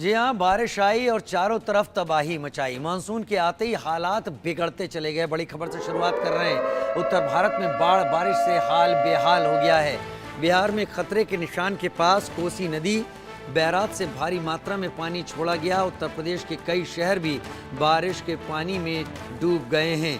जी हाँ, बारिश आई और चारों तरफ तबाही मचाई। मानसून के आते ही हालात बिगड़ते चले गए। बड़ी खबर से शुरुआत कर रहे हैं। उत्तर भारत में बाढ़ बारिश से हाल बेहाल हो गया है। बिहार में खतरे के निशान के पास कोसी नदी बैराज से भारी मात्रा में पानी छोड़ा गया। उत्तर प्रदेश के कई शहर भी बारिश के पानी में डूब गए हैं।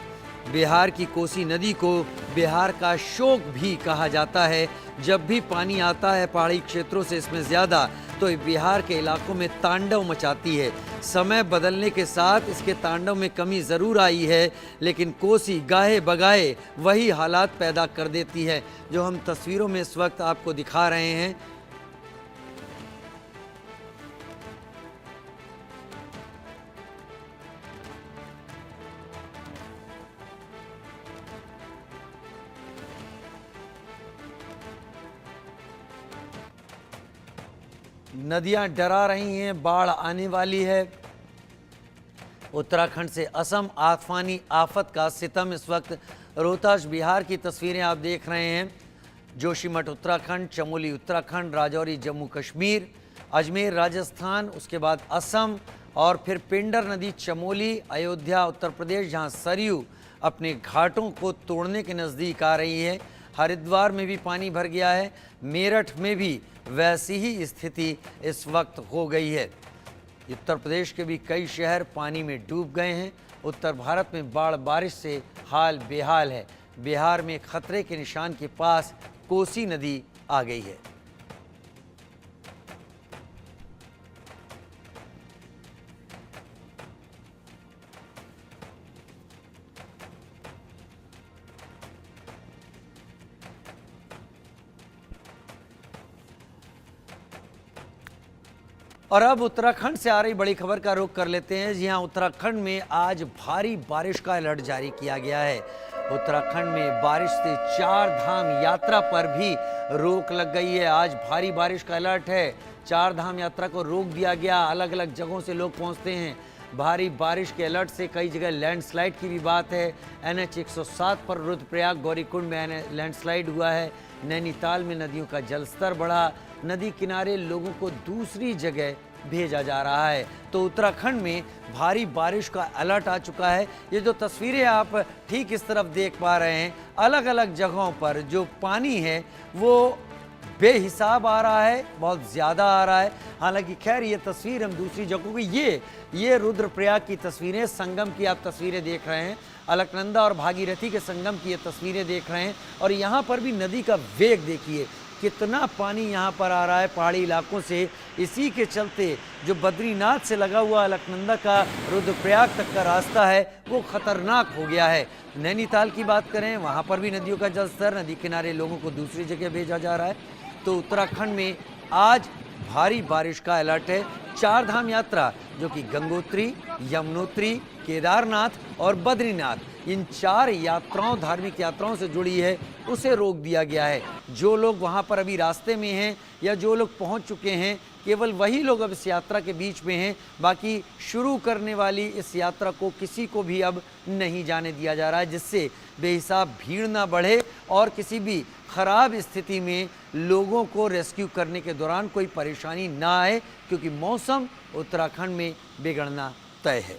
बिहार की कोसी नदी को बिहार का शोक भी कहा जाता है। जब भी पानी आता है पहाड़ी क्षेत्रों से इसमें ज़्यादा, तो बिहार के इलाकों में तांडव मचाती है। समय बदलने के साथ इसके तांडव में कमी ज़रूर आई है, लेकिन कोसी गाहे बगाहे वही हालात पैदा कर देती है जो हम तस्वीरों में इस वक्त आपको दिखा रहे हैं। नदियां डरा रही हैं, बाढ़ आने वाली है। उत्तराखंड से असम आसमानी आफत का सितम इस वक्त रोहतास बिहार की तस्वीरें आप देख रहे हैं। जोशीमठ उत्तराखंड, चमोली उत्तराखंड, राजौरी जम्मू कश्मीर, अजमेर राजस्थान, उसके बाद असम और फिर पिंडर नदी चमोली, अयोध्या उत्तर प्रदेश, जहां सरयू अपने घाटों को तोड़ने के नज़दीक आ रही है। हरिद्वार में भी पानी भर गया है। मेरठ में भी वैसी ही स्थिति इस वक्त हो गई है। उत्तर प्रदेश के भी कई शहर पानी में डूब गए हैं। उत्तर भारत में बाढ़ बारिश से हाल बेहाल है। बिहार में खतरे के निशान के पास कोसी नदी आ गई है। और अब उत्तराखंड से आ रही बड़ी खबर का रुख कर लेते हैं। जी हाँ, उत्तराखंड में आज भारी बारिश का अलर्ट जारी किया गया है। उत्तराखंड में बारिश से 4 धाम यात्रा पर भी रोक लग गई है। आज भारी बारिश का अलर्ट है। 4 धाम यात्रा को रोक दिया गया। अलग अलग जगहों से लोग पहुंचते हैं। भारी बारिश के अलर्ट से कई जगह लैंडस्लाइड की भी बात है। NH 107 पर रुद्रप्रयाग गौरीकुंड में लैंडस्लाइड हुआ है। नैनीताल में नदियों का जलस्तर बढ़ा। नदी किनारे लोगों को दूसरी जगह भेजा जा रहा है। तो उत्तराखंड में भारी बारिश का अलर्ट आ चुका है। ये जो तस्वीरें आप ठीक इस तरफ देख पा रहे हैं, अलग अलग जगहों पर जो पानी है वो बेहिसाब आ रहा है, बहुत ज़्यादा आ रहा है। हालांकि खैर ये तस्वीर हम दूसरी जगहों की, ये रुद्रप्रयाग की तस्वीरें, संगम की आप तस्वीरें देख रहे हैं। अलकनंदा और भागीरथी के संगम की ये तस्वीरें देख रहे हैं। और यहाँ पर भी नदी का वेग देखिए, कितना पानी यहाँ पर आ रहा है पहाड़ी इलाकों से। इसी के चलते जो बद्रीनाथ से लगा हुआ अलकनंदा का रुद्रप्रयाग तक का रास्ता है वो खतरनाक हो गया है। नैनीताल की बात करें, वहाँ पर भी नदियों का जलस्तर, नदी किनारे लोगों को दूसरी जगह भेजा जा रहा है। तो उत्तराखंड में आज भारी बारिश का अलर्ट है। 4 धाम यात्रा जो कि गंगोत्री, यमुनोत्री, केदारनाथ और बद्रीनाथ, इन 4 यात्राओं, धार्मिक यात्राओं से जुड़ी है, उसे रोक दिया गया है। जो लोग वहां पर अभी रास्ते में हैं या जो लोग पहुंच चुके हैं, केवल वही लोग अब इस यात्रा के बीच में हैं। बाकी शुरू करने वाली इस यात्रा को किसी को भी अब नहीं जाने दिया जा रहा है, जिससे बेहिसाब भीड़ ना बढ़े और किसी भी खराब स्थिति में लोगों को रेस्क्यू करने के दौरान कोई परेशानी ना आए, क्योंकि मौसम उत्तराखंड में बिगड़ना तय है।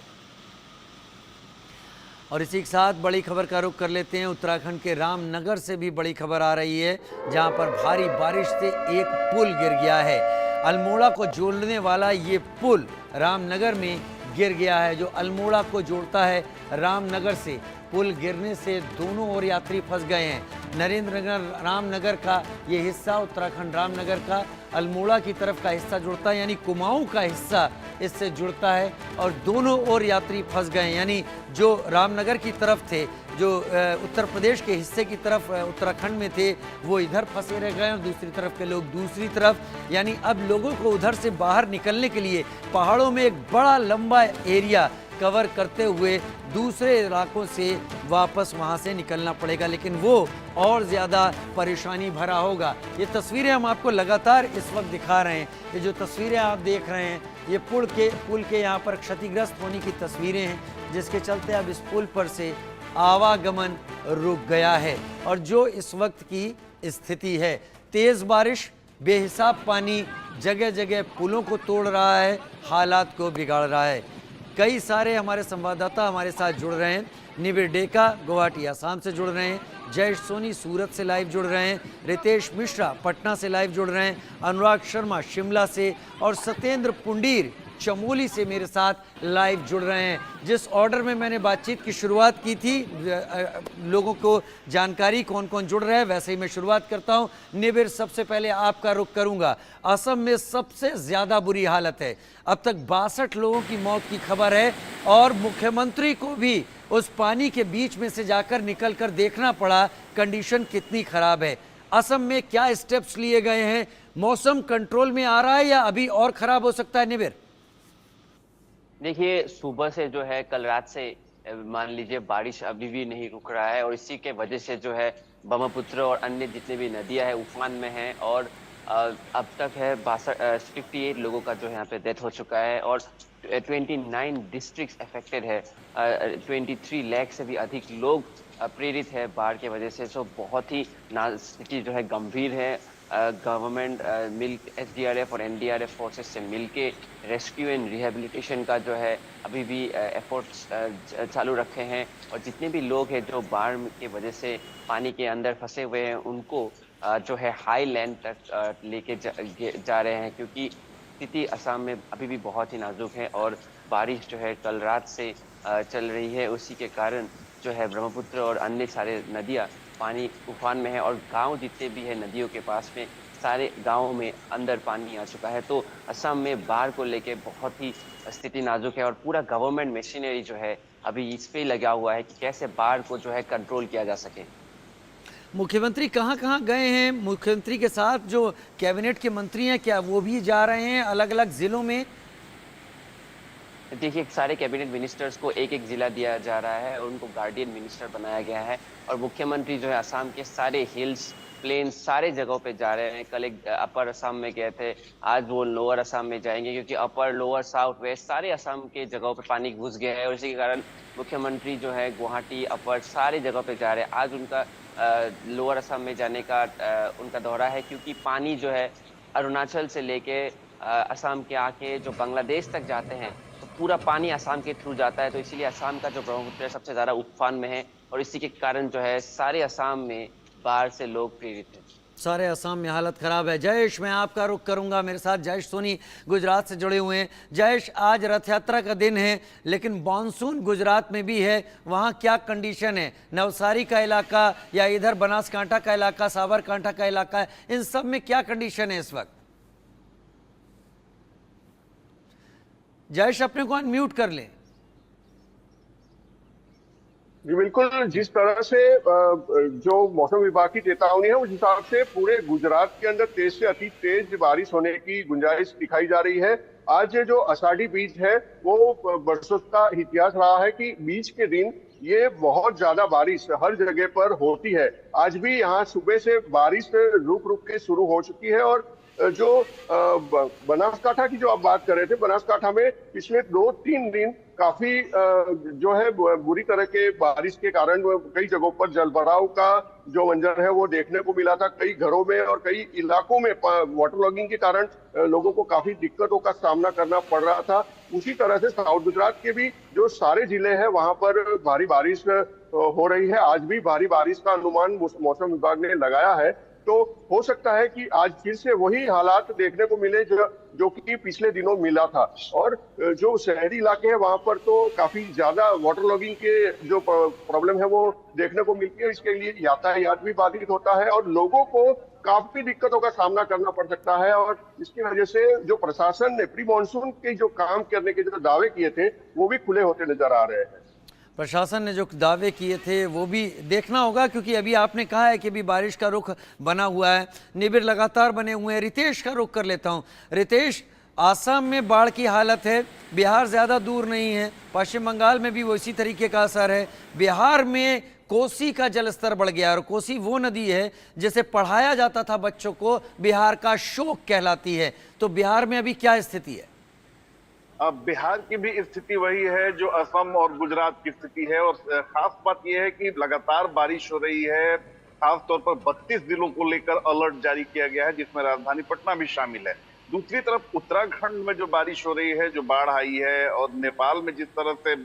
और इसी के साथ बड़ी खबर का रुख कर लेते हैं। उत्तराखंड के रामनगर से भी बड़ी खबर आ रही है, जहां पर भारी बारिश से एक पुल गिर गया है। अल्मोड़ा को जोड़ने वाला ये पुल रामनगर में गिर गया है, जो अल्मोड़ा को जोड़ता है रामनगर से। पुल गिरने से दोनों ओर यात्री फंस गए हैं। नरेंद्रनगर रामनगर का ये हिस्सा उत्तराखंड रामनगर का अल्मोड़ा की तरफ का हिस्सा जुड़ता है, यानी कुमाऊं का हिस्सा इससे जुड़ता है, और दोनों ओर यात्री फंस गए। यानी जो रामनगर की तरफ थे, जो उत्तर प्रदेश के हिस्से की तरफ उत्तराखंड में थे, वो इधर फंसे रह गए और दूसरी तरफ के लोग दूसरी तरफ। यानी अब लोगों को उधर से बाहर निकलने के लिए पहाड़ों में एक बड़ा लंबा एरिया कवर करते हुए दूसरे इलाकों से वापस वहां से निकलना पड़ेगा, लेकिन वो और ज़्यादा परेशानी भरा होगा। ये तस्वीरें हम आपको लगातार इस वक्त दिखा रहे हैं। ये जो तस्वीरें आप देख रहे हैं, ये पुल के यहाँ पर क्षतिग्रस्त होने की तस्वीरें हैं, जिसके चलते अब इस पुल पर से आवागमन रुक गया है। और जो इस वक्त की स्थिति है, तेज़ बारिश, बेहिसाब पानी जगह जगह पुलों को तोड़ रहा है, हालात को बिगाड़ रहा है। कई सारे हमारे संवाददाता हमारे साथ जुड़ रहे हैं। निबिर डेका गुवाहाटी असम से जुड़ रहे हैं, जयेश सोनी सूरत से लाइव जुड़ रहे हैं, रितेश मिश्रा पटना से लाइव जुड़ रहे हैं, अनुराग शर्मा शिमला से और सत्येंद्र पुंडीर चमोली से मेरे साथ लाइव जुड़ रहे हैं। जिस ऑर्डर में मैंने बातचीत की शुरुआत की थी, लोगों को जानकारी कौन कौन जुड़ रहा है, वैसे ही मैं शुरुआत करता हूं। निबिर, सबसे पहले आपका रुख करूंगा। असम में सबसे ज्यादा बुरी हालत है, अब तक 62 लोगों की मौत की खबर है और मुख्यमंत्री को भी उस पानी के बीच में से जाकर निकलकर देखना पड़ा कंडीशन कितनी खराब है। असम में क्या स्टेप्स लिए गए हैं? मौसम कंट्रोल में आ रहा है या अभी और खराब हो सकता है? निबिर, देखिए, सुबह से जो है कल रात से मान लीजिए बारिश अभी भी नहीं रुक रहा है और इसी के वजह से जो है ब्रह्मपुत्र और अन्य जितने भी नदियां हैं उफान में हैं और अब तक है 58 लोगों का जो है यहाँ पे डेथ हो चुका है और 29 डिस्ट्रिक्ट्स अफेक्टेड है। 23 लाख से भी अधिक लोग प्रेरित है बाढ़ के वजह से। सो बहुत ही स्थिति जो है गंभीर है। गवर्नमेंट एसडीआरएफ और एनडीआरएफ फोर्सेस से मिलके रेस्क्यू एंड रिहेबिलिटेशन का जो है अभी भी एफर्ट्स चालू रखे हैं और जितने भी लोग हैं जो बाढ़ की वजह से पानी के अंदर फंसे हुए हैं उनको जो है हाई लैंड तक लेके जा रहे हैं, क्योंकि स्थिति असम में अभी भी बहुत ही नाजुक है और बारिश जो है कल रात से चल रही है। उसी के कारण जो है ब्रह्मपुत्र और अन्य सारे नदियाँ पानी उफान में है और गांव जितने भी है नदियों के पास में सारे गांवों में अंदर पानी आ चुका है। तो असम में बाढ़ को लेके बहुत ही स्थिति नाजुक है और पूरा गवर्नमेंट मशीनरी जो है अभी इस पे लगा हुआ है कि कैसे बाढ़ को जो है कंट्रोल किया जा सके। मुख्यमंत्री कहाँ कहाँ गए हैं? मुख्यमंत्री के साथ जो कैबिनेट के मंत्री हैं, क्या वो भी जा रहे हैं अलग अलग जिलों में? देखिए, सारे कैबिनेट मिनिस्टर्स को एक एक जिला दिया जा रहा है और उनको गार्डियन मिनिस्टर बनाया गया है और मुख्यमंत्री जो है असम के सारे हिल्स प्लेन सारे जगहों पे जा रहे हैं। कल एक अपर असम में गए थे, आज वो लोअर असम में जाएंगे क्योंकि अपर लोअर साउथ वेस्ट सारे असम के जगहों पे पानी घुस गया है और इसी के कारण मुख्यमंत्री जो है गुवाहाटी अपर सारे जगहों पे जा रहे हैं। आज उनका लोअर असम में जाने का उनका दौरा है क्योंकि पानी जो है अरुणाचल से लेके असम के आके जो बांग्लादेश तक जाते हैं तो पूरा पानी असम के थ्रू जाता है। तो इसीलिए असम का जो ब्रह्मपुत्र सबसे ज्यादा उफान में है और इसी के कारण जो है सारे असम में बाढ़ से लोग प्रेरित हैं। सारे असम में हालत खराब है। जयेश, मैं आपका रुख करूंगा। मेरे साथ जयेश सोनी गुजरात से जुड़े हुए हैं। जयेश, आज रथ यात्रा का दिन है लेकिन मानसून गुजरात में भी है, वहाँ क्या कंडीशन है? नवसारी का इलाका या इधर बनासकांठा का इलाका, साबरकांठा का इलाका है, इन सब में क्या कंडीशन है इस वक्त? जयेश, अपने को अनम्यूट कर लें। जी बिल्कुल, जिस तरह से जो मौसम विभाग की चेतावनी है उस हिसाब से पूरे गुजरात के अंदर तेज से अति तेज बारिश होने की गुंजाइश दिखाई जा रही है। आज जो आषाढ़ी बीज है वो बरसों का इतिहास रहा है कि बीज के दिन ये बहुत ज्यादा बारिश हर जगह पर होती है। आज भी यहाँ सुबह से बारिश रुक रुक के शुरू हो चुकी है और जो बनासकांठा की जो आप बात कर रहे थे, बनासकांठा में पिछले 2-3 दिन काफी जो है बुरी तरह के बारिश के कारण कई जगहों पर जलभराव का जो मंजर है वो देखने को मिला था। कई घरों में और कई इलाकों में वाटर लॉगिंग के कारण लोगों को काफी दिक्कतों का सामना करना पड़ रहा था। उसी तरह से साउथ गुजरात के भी जो सारे जिले हैं वहां पर भारी बारिश हो रही है। आज भी भारी बारिश का अनुमान मौसम विभाग ने लगाया है। तो हो सकता है कि आज फिर से वही हालात देखने को मिले जो कि पिछले दिनों मिला था। और जो शहरी इलाके हैं वहां पर तो काफी ज्यादा वाटर लॉगिंग के जो प्रॉब्लम है वो देखने को मिलती है। इसके लिए यातायात भी बाधित होता है और लोगों को काफी दिक्कतों का सामना करना पड़ सकता है। और इसकी वजह से जो प्रशासन ने प्री मानसून के जो काम करने के जो दावे किए थे वो भी खुले होते नजर आ रहे हैं। प्रशासन ने जो दावे किए थे वो भी देखना होगा, क्योंकि अभी आपने कहा है कि अभी बारिश का रुख बना हुआ है, निबिर लगातार बने हुए हैं। रितेश का रुख कर लेता हूं। रितेश, आसाम में बाढ़ की हालत है, बिहार ज़्यादा दूर नहीं है, पश्चिम बंगाल में भी वो इसी तरीके का असर है। बिहार में कोसी का जलस्तर बढ़ गया और कोसी वो नदी है जिसे पढ़ाया जाता था बच्चों को, बिहार का शोक कहलाती है। तो बिहार में अभी क्या स्थिति है? अब बिहार की भी स्थिति वही है जो असम और गुजरात की स्थिति है और खास बात यह है कि लगातार बारिश हो रही है। खासतौर पर 32 जिलों को लेकर अलर्ट जारी किया गया है, जिसमें राजधानी पटना भी शामिल है। दूसरी तरफ उत्तराखंड में जो बारिश हो रही है, जो बाढ़ आई है, और नेपाल में जिस तरह से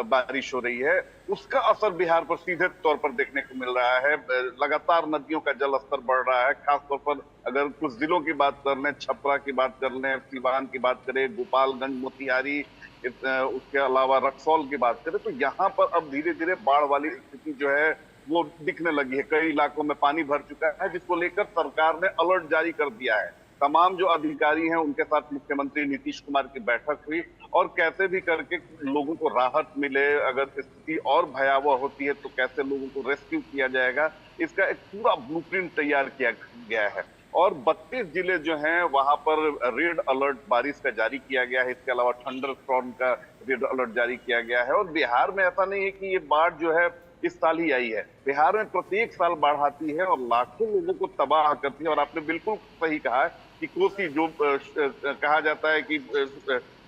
बारिश हो रही है, उसका असर बिहार पर सीधे तौर पर देखने को मिल रहा है। लगातार नदियों का जल स्तर बढ़ रहा है। खासतौर पर अगर कुछ जिलों की बात कर लें, छपरा की बात कर लें, सीवान की बात करें, गोपालगंज, मोतिहारी, उसके अलावा रक्सौल की बात करें, तो यहाँ पर अब धीरे धीरे बाढ़ वाली स्थिति जो है वो दिखने लगी है। कई इलाकों में पानी भर चुका है, जिसको लेकर सरकार ने अलर्ट जारी कर दिया है। तमाम जो अधिकारी हैं उनके साथ मुख्यमंत्री नीतीश कुमार की बैठक हुई, और कैसे भी करके लोगों को राहत मिले, अगर स्थिति और भयावह होती है तो कैसे लोगों को रेस्क्यू किया जाएगा, इसका एक पूरा ब्लूप्रिंट तैयार किया गया है। और 32 जिले जो हैं वहां पर रेड अलर्ट बारिश का जारी किया गया है। इसके अलावा थंडर स्टॉर्म का रेड अलर्ट जारी किया गया है। और बिहार में ऐसा नहीं है कि ये बाढ़ जो है इस साल ही आई है। बिहार में प्रत्येक साल बाढ़ आती है और लाखों लोगों को तबाह करती है। और आपने बिल्कुल सही कहा है कि कोसी जो कहा जाता है कि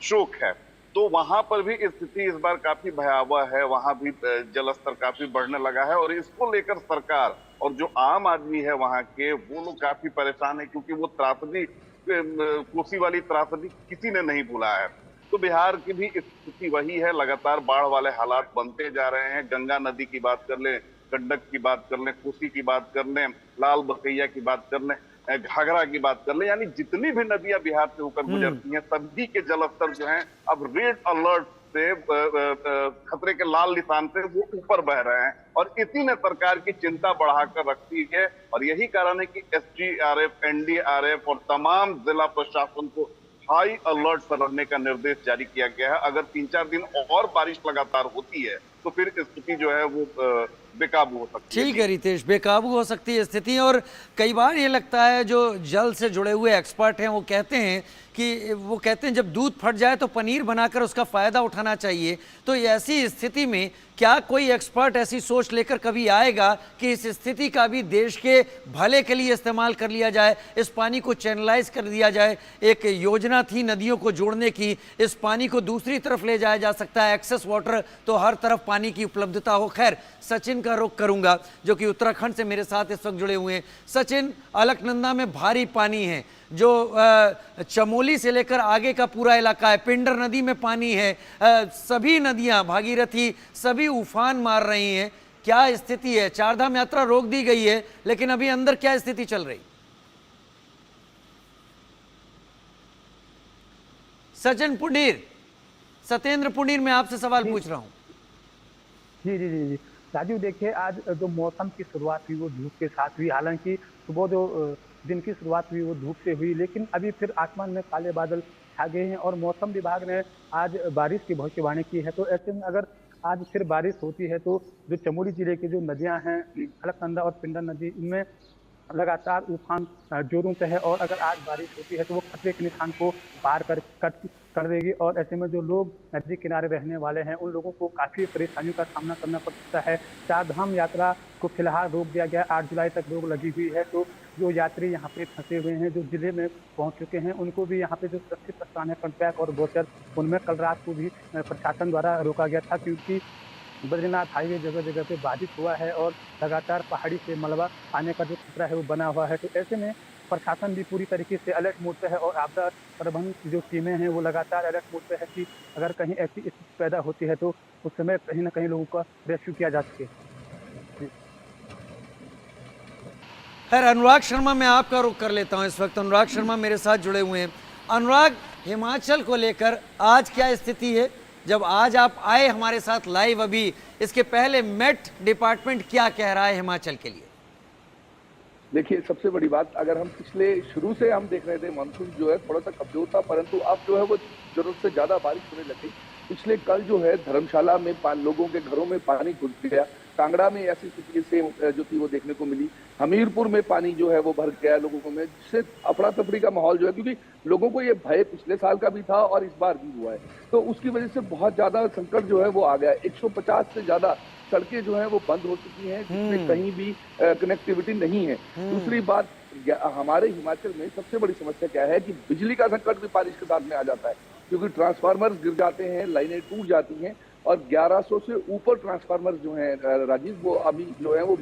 शोक है, तो वहां पर भी स्थिति इस बार काफी भयावह है। वहां भी जल स्तर काफी बढ़ने लगा है, और इसको लेकर सरकार और जो आम आदमी है वहां के, वो लोग काफी परेशान है, क्योंकि वो त्रासदी, कोसी वाली त्रासदी किसी ने नहीं भूला है। तो बिहार की भी स्थिति वही है, लगातार बाढ़ वाले हालात बनते जा रहे हैं। गंगा नदी की बात कर लें, गंडक की बात कर लें, कोसी की बात कर लें, लाल बकैया की बात कर लें, घाघरा की बात कर लें, यानी जितनी भी नदियां बिहार से होकर गुजरती हैं, सभी के जलस्तर जो हैं अब रेड अलर्ट से, खतरे के लाल निशान से वो ऊपर बह रहे हैं। और इसी ने सरकार की चिंता बढ़ाकर रखती है। और यही कारण है कि एसडीआरएफ, एनडीआरएफ और तमाम जिला प्रशासन को हाई अलर्ट पर रहने का निर्देश जारी किया गया है। अगर 3-4 दिन और बारिश लगातार होती है तो फिर स्थिति जो है वो बेकाबू हो सकती है। ठीक है रितेश, बेकाबू हो सकती है स्थिति। और कई बार ये लगता है जो जल से जुड़े हुए एक्सपर्ट हैं वो कहते हैं जब दूध फट जाए तो पनीर बनाकर उसका फायदा उठाना चाहिए। तो ऐसी स्थिति में क्या कोई एक्सपर्ट ऐसी सोच लेकर कभी आएगा कि इस स्थिति का भी देश के भले के लिए इस्तेमाल कर लिया जाए, इस पानी को चैनलाइज कर दिया जाए? एक योजना थी नदियों को जोड़ने की, इस पानी को दूसरी तरफ ले जाया जा सकता है, एक्सेस वाटर, तो हर तरफ पानी की उपलब्धता हो। खैर, सचिन का रुख करूंगा जो कि उत्तराखंड से मेरे साथ इस वक्त जुड़े हुए हैं। सचिन, अलकनंदा में भारी पानी है, जो चमोली से लेकर आगे का पूरा इलाका है, पिंडर नदी में पानी है, सभी नदियां, भागीरथी, सभी उफान मार रही हैं। क्या स्थिति है? चारधाम यात्रा रोक दी गई है, लेकिन अभी अंदर क्या स्थिति चल रही? सचिन पुनीर, सत्येंद्र पुनीर, मैं आपसे सवाल पूछ रहा हूं। जी जी जी जी राजीव, देखिए आज जो मौसम की शुरुआत हुई वो धूप के साथ हुई। हालांकि सुबह जो दिन की शुरुआत हुई वो धूप से हुई, लेकिन अभी फिर आसमान में काले बादल छा गए हैं और मौसम विभाग ने आज बारिश की भविष्यवाणी की है। तो ऐसे में अगर आज फिर बारिश होती है तो जो चमोली जिले की जो नदियां हैं, अलकनंदा और पिंडर नदी, इनमें लगातार उफान जोरों पे है। और अगर आज बारिश होती है तो वो खतरे के निशान को पार कर देगी। और ऐसे में जो लोग नदी किनारे रहने वाले हैं उन लोगों को काफ़ी परेशानियों का सामना करना पड़ सकता है। चारधाम यात्रा को फिलहाल रोक दिया गया, 8 जुलाई तक रोक लगी हुई है। तो जो यात्री यहाँ पे फंसे हुए हैं, जो जिले में पहुँच चुके हैं, उनको भी यहाँ पे जो सुरक्षित स्थान है कंटैक्ट और गोचर, उनमें कल रात को भी प्रशासन द्वारा रोका गया था, क्योंकि बद्रीनाथ हाईवे जगह जगह पे बाधित हुआ है और लगातार पहाड़ी से मलबा आने का जो खतरा है वो बना हुआ है। तो ऐसे में प्रशासन भी पूरी तरीके से अलर्ट मोड पे है और आपदा प्रबंधन की जो टीमें हैं वो लगातार अलर्ट मोड पे है कि अगर कहीं ऐसी स्थिति पैदा होती है तो उस समय कहीं ना कहीं लोगों का रेस्क्यू किया जा सके। खैर, अनुराग शर्मा, मैं आपका रुख कर लेता हूं इस वक्त। अनुराग शर्मा मेरे साथ जुड़े हुए हैं। अनुराग, हिमाचल को लेकर आज क्या स्थिति है? जब आज आप आए हमारे साथ लाइव, अभी इसके पहले मेट डिपार्टमेंट क्या कह रहा है हिमाचल के लिए? देखिए, सबसे बड़ी बात, अगर हम पिछले शुरू से हम देख रहे थे मानसून जो है थोड़ा सा कमजोर था, परंतु अब जो है वो जरूरत से ज्यादा बारिश होने लगी। पिछले कल जो है धर्मशाला में लोगों के घरों में पानी घुस गया। कांगड़ा में ऐसी स्थिति सेम जो थी वो देखने को मिली। हमीरपुर में पानी जो है वो भर गया लोगों में, जिससे अफरा तफरी का माहौल जो है, क्योंकि लोगों को ये भय पिछले साल का भी था और इस बार भी हुआ है, तो उसकी वजह से बहुत ज्यादा संकट जो है वो आ गया। 150 से ज्यादा सड़कें जो है वो बंद हो चुकी हैं, जिसमें कहीं भी कनेक्टिविटी नहीं है। दूसरी बात, हमारे हिमाचल में सबसे बड़ी समस्या क्या है कि बिजली का संकट भी बारिश के साथ में आ जाता है, क्योंकि ट्रांसफार्मर गिर जाते हैं, लाइनें टूट जाती हैं और 1100 से ऊपर ट्रांसफार्मर जो है राजीव, वो अभी जो है वो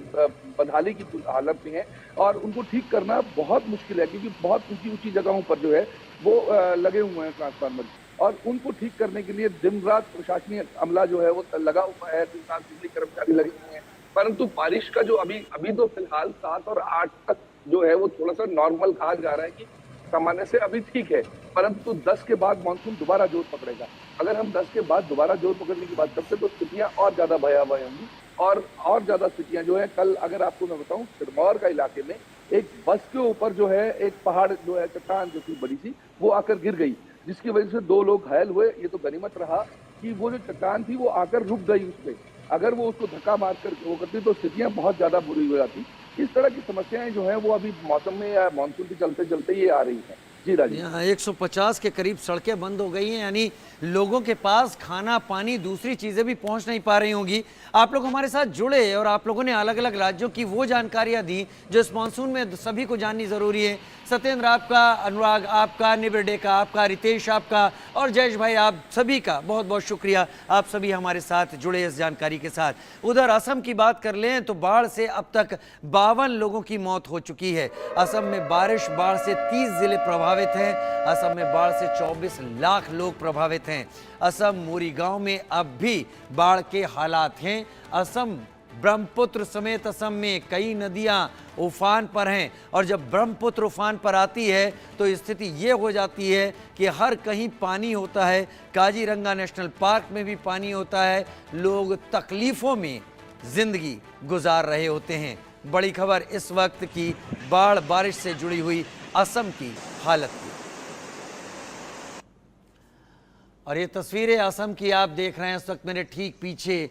बदहाली की हालत में है और उनको ठीक करना बहुत मुश्किल है, क्योंकि बहुत ऊंची ऊंची जगहों पर जो है वो लगे हुए हैं ट्रांसफार्मर और उनको ठीक करने के लिए दिन रात प्रशासनिक अमला जो है वो लगा हुआ है, दिन रात बिजली कर्मचारी लगे हुए हैं। परंतु बारिश का जो अभी तो फिलहाल 7 और 8 तक जो है वो थोड़ा सा नॉर्मल कहा जा रहा है कि सामान्य से अभी ठीक है, परंतु 10 के बाद मानसून दोबारा जोर पकड़ेगा। अगर हम 10 के बाद दोबारा जोर पकड़ने की बात करते हैं तो स्थितियां और ज्यादा भयावह होंगी और ज्यादा स्थितियां जो है, कल अगर आपको मैं बताऊं सिरमौर का इलाके में एक बस के ऊपर जो है एक पहाड़ जो है चट्टान जो थी बड़ी सी वो आकर गिर गई, जिसकी वजह से 2 लोग घायल हुए। ये तो गनीमत रहा कि वो जो चट्टान थी वो आकर रुक गई उस पर, अगर वो उसको धक्का मारकर वो करती तो स्थितियां बहुत ज्यादा बुरी हो जाती। इस तरह की समस्याएं जो है वो अभी मौसम में या मानसून के चलते चलते ये आ रही है। जी राजीव, यहाँ 150 के करीब सड़कें बंद हो गई हैं, यानी लोगों के पास खाना पानी दूसरी चीज़ें भी पहुंच नहीं पा रही होंगी। आप लोग हमारे साथ जुड़े और आप लोगों ने अलग अलग राज्यों की वो जानकारियां दी जो इस मानसून में सभी को जाननी ज़रूरी है। सत्येंद्र आपका, अनुराग आपका, निबिर्डे का आपका, रितेश आपका और जयेश भाई आप सभी का बहुत बहुत शुक्रिया। आप सभी हमारे साथ जुड़े इस जानकारी के साथ। उधर असम की बात कर लें तो बाढ़ से अब तक 52 लोगों की मौत हो चुकी है। असम में बाढ़ से 30 जिले प्रभावित हैं। असम में बाढ़ से 24 लाख लोग प्रभावित हैं। असम मोरी गांव में अब भी बाढ़ के हालात हैं। असम ब्रह्मपुत्र समेत असम में कई नदियां उफान पर हैं और जब ब्रह्मपुत्र उफान पर आती है तो स्थिति ये हो जाती है कि हर कहीं पानी होता है। काजीरंगा नेशनल पार्क में भी पानी होता है। लोग तकलीफों में जिंदगी गुजार रहे होते हैं। बड़ी खबर इस वक्त की बाढ़ बारिश से जुड़ी हुई असम की हालत की। और ये तस्वीरें असम की आप देख रहे हैं इस वक्त मेरे ठीक पीछे,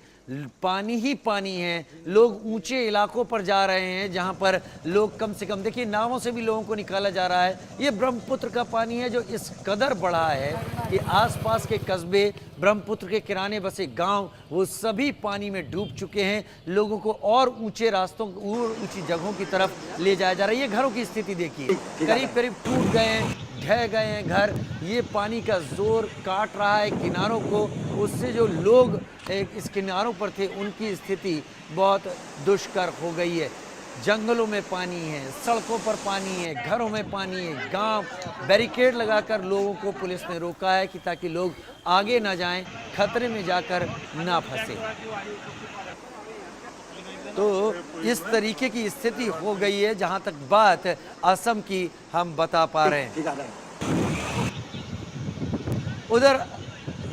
पानी ही पानी है। लोग ऊंचे इलाकों पर जा रहे हैं जहां पर लोग कम से कम, देखिए नावों से भी लोगों को निकाला जा रहा है। ये ब्रह्मपुत्र का पानी है जो इस कदर बढ़ा है कि आसपास के कस्बे, ब्रह्मपुत्र के किनारे बसे गांव, वो सभी पानी में डूब चुके हैं। लोगों को और ऊंचे रास्तों और ऊंची जगहों की तरफ ले जाया जा रहा है। ये घरों की स्थिति देखिए, करीब करीब टूट गए हैं, ढह गए हैं घर। ये पानी का जोर काट रहा है किनारों को। उससे जो लोग इस किनारों पर थे उनकी स्थिति बहुत दुष्कर हो गई है। जंगलों में पानी है, सड़कों पर पानी है, घरों में पानी है। गांव बैरिकेड लगाकर लोगों को पुलिस ने रोका है कि ताकि लोग आगे ना जाएं, खतरे में जाकर ना फंसे। तो इस तरीके की स्थिति हो गई है जहां तक बात असम की हम बता पा रहे हैं। उधर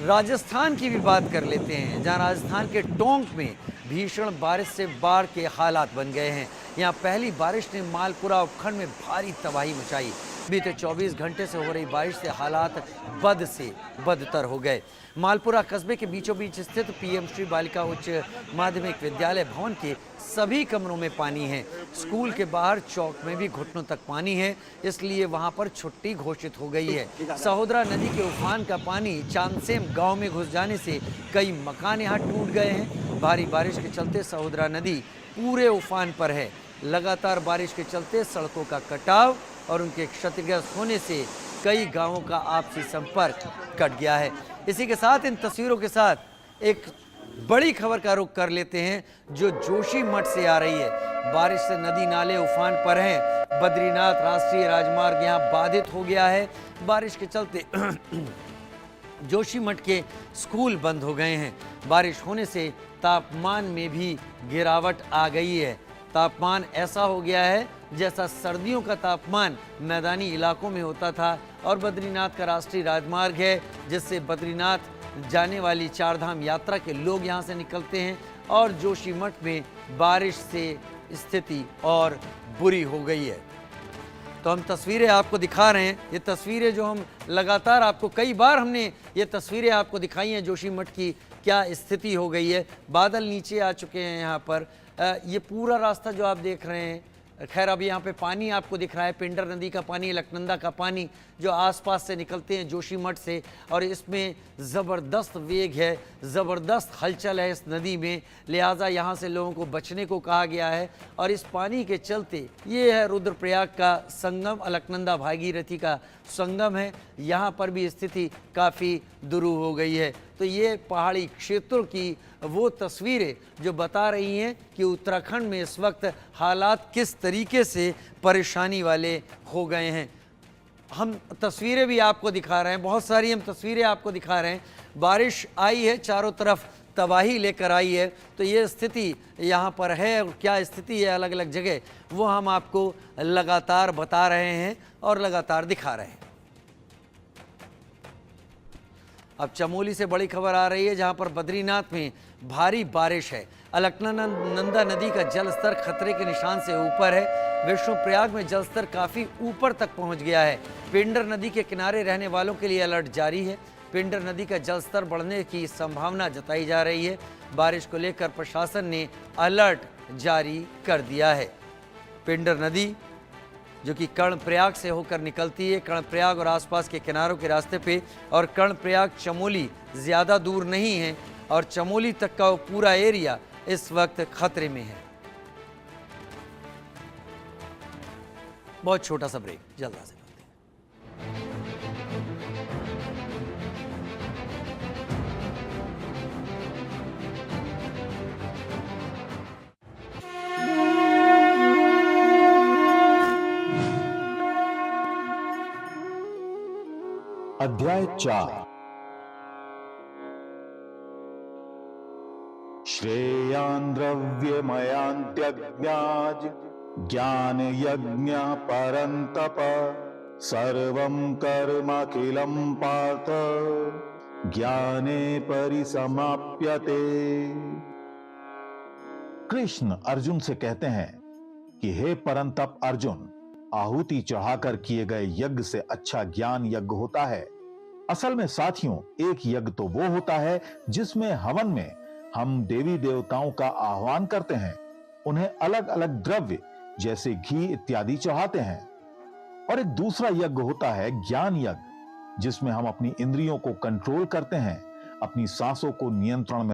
राजस्थान की भी बात कर लेते हैं, जहां राजस्थान के टोंक में भीषण बारिश से बाढ़ के हालात बन गए हैं। यहां पहली बारिश ने मालपुरा उपखंड में भारी तबाही मचाई। बीते 24 घंटे से हो रही बारिश से हालात बद से बदतर हो गए। मालपुरा कस्बे के बीचों बीच स्थित पीएम श्री बालिका उच्च माध्यमिक विद्यालय भवन के सभी कमरों में पानी है। स्कूल के बाहर चौक में भी घुटनों तक पानी है, इसलिए वहां पर छुट्टी घोषित हो गई है। सहोदरा नदी के उफान का पानी चांदसेम गांव में घुस जाने से कई मकान यहां टूट गए हैं। भारी बारिश के चलते सहोदरा नदी पूरे उफान पर है। लगातार बारिश के चलते सड़कों का कटाव और उनके क्षतिग्रस्त होने से कई गांवों का आपसी संपर्क कट गया है। इसी के साथ इन तस्वीरों के साथ एक बड़ी खबर का रुख कर लेते हैं जो जोशीमठ से आ रही है। बारिश से नदी नाले उफान पर हैं। बद्रीनाथ राष्ट्रीय राजमार्ग यहां बाधित हो गया है। बारिश के चलते जोशीमठ के स्कूल बंद हो गए हैं। बारिश होने से तापमान में भी गिरावट आ गई है। तापमान ऐसा हो गया है जैसा सर्दियों का तापमान मैदानी इलाकों में होता था। और बद्रीनाथ का राष्ट्रीय राजमार्ग है जिससे बद्रीनाथ जाने वाली 4 धाम यात्रा के लोग यहां से निकलते हैं। और जोशीमठ में बारिश से स्थिति और बुरी हो गई है। तो हम तस्वीरें आपको दिखा रहे हैं। ये तस्वीरें जो हम लगातार आपको कई बार हमने ये तस्वीरें आपको दिखाई हैं जोशीमठ की क्या स्थिति हो गई है। बादल नीचे आ चुके हैं यहाँ पर। ये पूरा रास्ता जो आप देख रहे हैं, खैर अभी यहाँ पे पानी आपको दिख रहा है, पिंडर नदी का पानी, अलकनंदा का पानी जो आसपास से निकलते हैं जोशीमठ से, और इसमें ज़बरदस्त वेग है, ज़बरदस्त हलचल है इस नदी में। लिहाजा यहाँ से लोगों को बचने को कहा गया है। और इस पानी के चलते ये है रुद्रप्रयाग का संगम, अलकनंदा भागीरथी का संगम है, यहाँ पर भी स्थिति काफ़ी दुरूह हो गई है। तो तो ये पहाड़ी क्षेत्रों की वो तस्वीरें जो बता रही हैं कि उत्तराखंड में इस वक्त हालात किस तरीके से परेशानी वाले हो गए हैं। हम तस्वीरें भी आपको दिखा रहे हैं, बहुत सारी हम तस्वीरें आपको दिखा रहे हैं। बारिश आई है, चारों तरफ तबाही लेकर आई है, तो ये स्थिति यहाँ पर है और क्या स्थिति है अलग अलग जगह वो हम आपको लगातार बता रहे हैं और लगातार दिखा रहे हैं। अब चमोली से बड़ी खबर आ रही है, जहां पर बद्रीनाथ में भारी बारिश है। अलकनंदा नदी का जलस्तर खतरे के निशान से ऊपर है। विष्णुप्रयाग में जलस्तर काफी ऊपर तक पहुंच गया है। पिंडर नदी के किनारे रहने वालों के लिए अलर्ट जारी है। पिंडर नदी का जलस्तर बढ़ने की संभावना जताई जा रही है। बारिश को लेकर प्रशासन ने अलर्ट जारी कर दिया है। पिंडर नदी जो कि कर्णप्रयाग से होकर निकलती है, कर्णप्रयाग और आसपास के किनारों के रास्ते पे, और कर्णप्रयाग चमोली ज़्यादा दूर नहीं है और चमोली तक का वो पूरा एरिया इस वक्त खतरे में है। बहुत छोटा सा ब्रेक, जल्द से अध्याय 4 श्रेयान् द्रव्यमयान्त्यज्ञाज ज्ञान यज्ञ परन्तप सर्वं कर्मखिलं पार्थ ज्ञाने परिसमाप्यते। कृष्ण अर्जुन से कहते हैं कि हे परंतप अर्जुन, आहुति चढ़ाकर किए गए यज्ञ से अच्छा ज्ञान यज्ञ होता है। असल में साथियों, एक यज्ञ तो वो होता है जिसमें हवन में हम देवी देवताओं का आह्वान करते हैं, उन्हें अलग अलग द्रव्य जैसे घी इत्यादि चढ़ाते हैं। और एक दूसरा यज्ञ होता है ज्ञान यज्ञ, जिसमें हम अपनी इंद्रियों को कंट्रोल करते हैं, अपनी सांसों को नियंत्रण में